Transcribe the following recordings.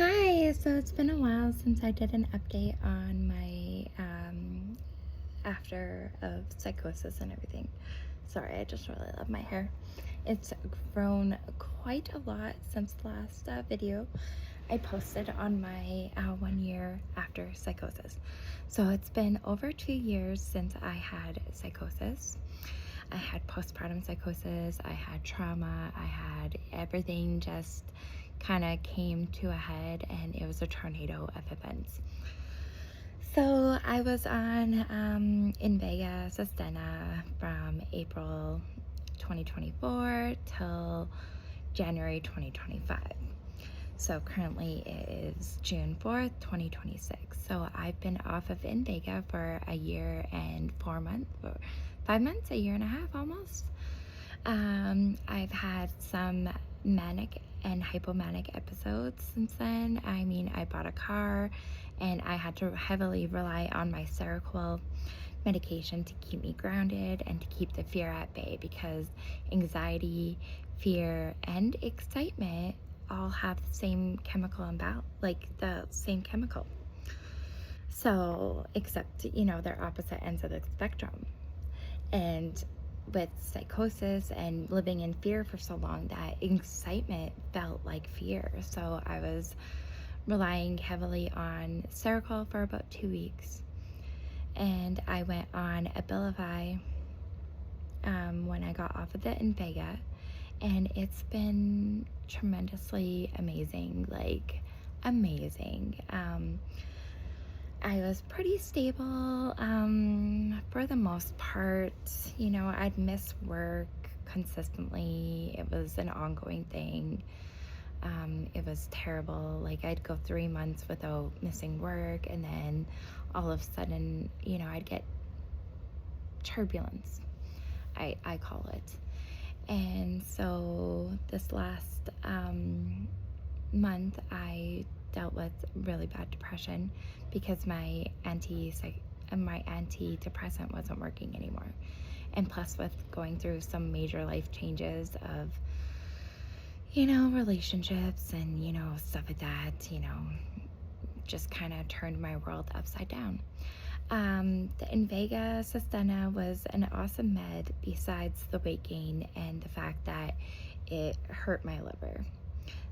Hi, so it's been a while since I did an update on my after of psychosis and everything. Sorry, I just really love my hair. It's grown quite a lot since the last video I posted on my 1 year after psychosis. So it's been over 2 years since I had psychosis. I had postpartum psychosis, I had trauma, I had everything just kind of came to a head, and it was a tornado of events. So I was on in Vegas, Astana, from April 2024 till January 2025. So currently it is June 4th, 2026. So I've been off of in Vega for a year and 4 months, or 5 months, a year and a half almost. I've had some manic and hypomanic episodes since then. I mean, I bought a car and I had to heavily rely on my Seroquel medication to keep me grounded and to keep the fear at bay, because anxiety, fear, and excitement all have the same chemical imbalance, like the same chemical. So, except, they're opposite ends of the spectrum. And with psychosis and living in fear for so long, that excitement felt like fear. So I was relying heavily on Seroquel for about 2 weeks. And I went on Abilify when I got off of the Invega. And it's been tremendously amazing, like amazing. I was pretty stable for the most part. I'd miss work consistently. It was an ongoing thing. It was terrible. Like, I'd go 3 months without missing work, and then all of a sudden, I'd get turbulence, I call it. And so this last month, I dealt with really bad depression because my antidepressant wasn't working anymore. And plus, with going through some major life changes of, relationships and, stuff like that, just kind of turned my world upside down. The Invega Sustenna was an awesome med, besides the weight gain and the fact that it hurt my liver.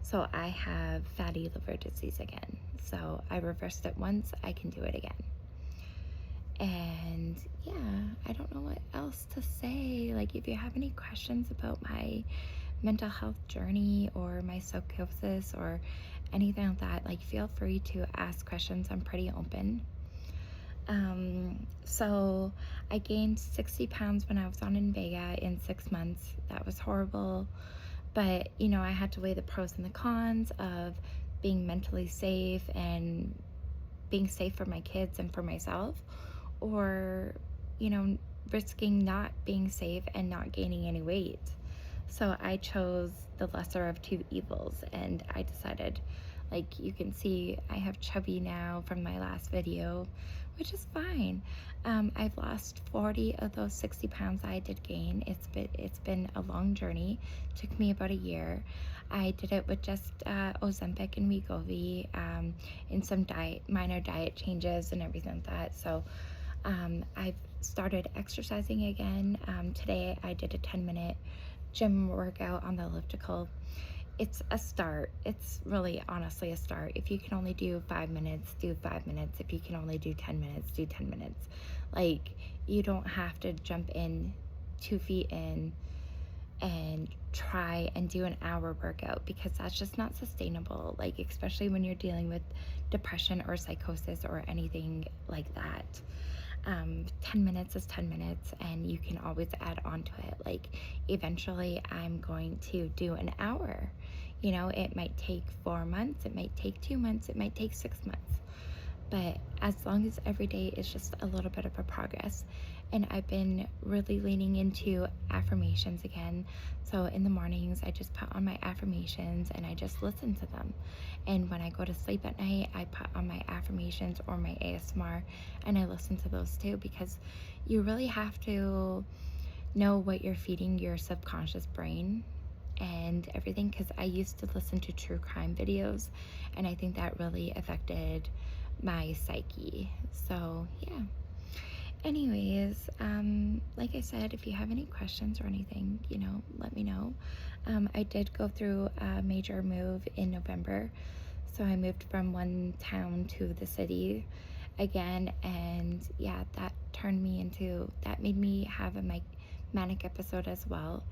So I have fatty liver disease again. So I reversed it once, I can do it again. And yeah, I don't know what else to say. Like, if you have any questions about my mental health journey or my psychosis or anything like that, like, feel free to ask questions. I'm pretty open. So I gained 60 pounds when I was on Invega in 6 months. That was horrible. But, I had to weigh the pros and the cons of being mentally safe and being safe for my kids and for myself, or, risking not being safe and not gaining any weight. So I chose the lesser of two evils, and I decided, like, you can see I have chubby now from my last video, which is fine. I've lost 40 of those 60 pounds I did gain. It's been a long journey. Took me about a year. I did it with just Ozempic and Wegovy, and some minor diet changes and everything like that. So I've started exercising again. Today I did a 10-minute gym workout on the elliptical. It's a start. It's really honestly a start. If you can only do 5 minutes, do 5 minutes. If you can only do 10 minutes, do 10 minutes. Like, you don't have to jump in 2 feet in and try and do an hour workout, because that's just not sustainable. Like, especially when you're dealing with depression or psychosis or anything like that. 10 minutes is 10 minutes, and you can always add on to it. Like, eventually I'm going to do an hour. It might take 4 months, it might take 2 months, it might take 6 months. But as long as every day is just a little bit of a progress. And I've been really leaning into affirmations again. So in the mornings, I just put on my affirmations and I just listen to them. And when I go to sleep at night, I put on my affirmations or my ASMR and I listen to those too, because you really have to know what you're feeding your subconscious brain. and everything, because I used to listen to true crime videos, and I think that really affected my psyche. So yeah. Anyways, like I said, if you have any questions or anything, let me know. I did go through a major move in November. So I moved from one town to the city again, and yeah, that made me have a manic episode as well.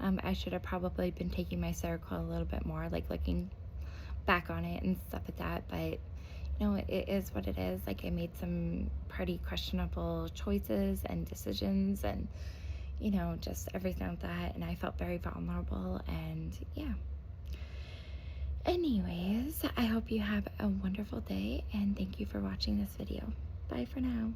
I should have probably been taking my Seroquel a little bit more, like looking back on it and stuff like that, but it is what it is. Like, I made some pretty questionable choices and decisions, and just everything like that, and I felt very vulnerable, and yeah. Anyways, I hope you have a wonderful day, and thank you for watching this video. Bye for now.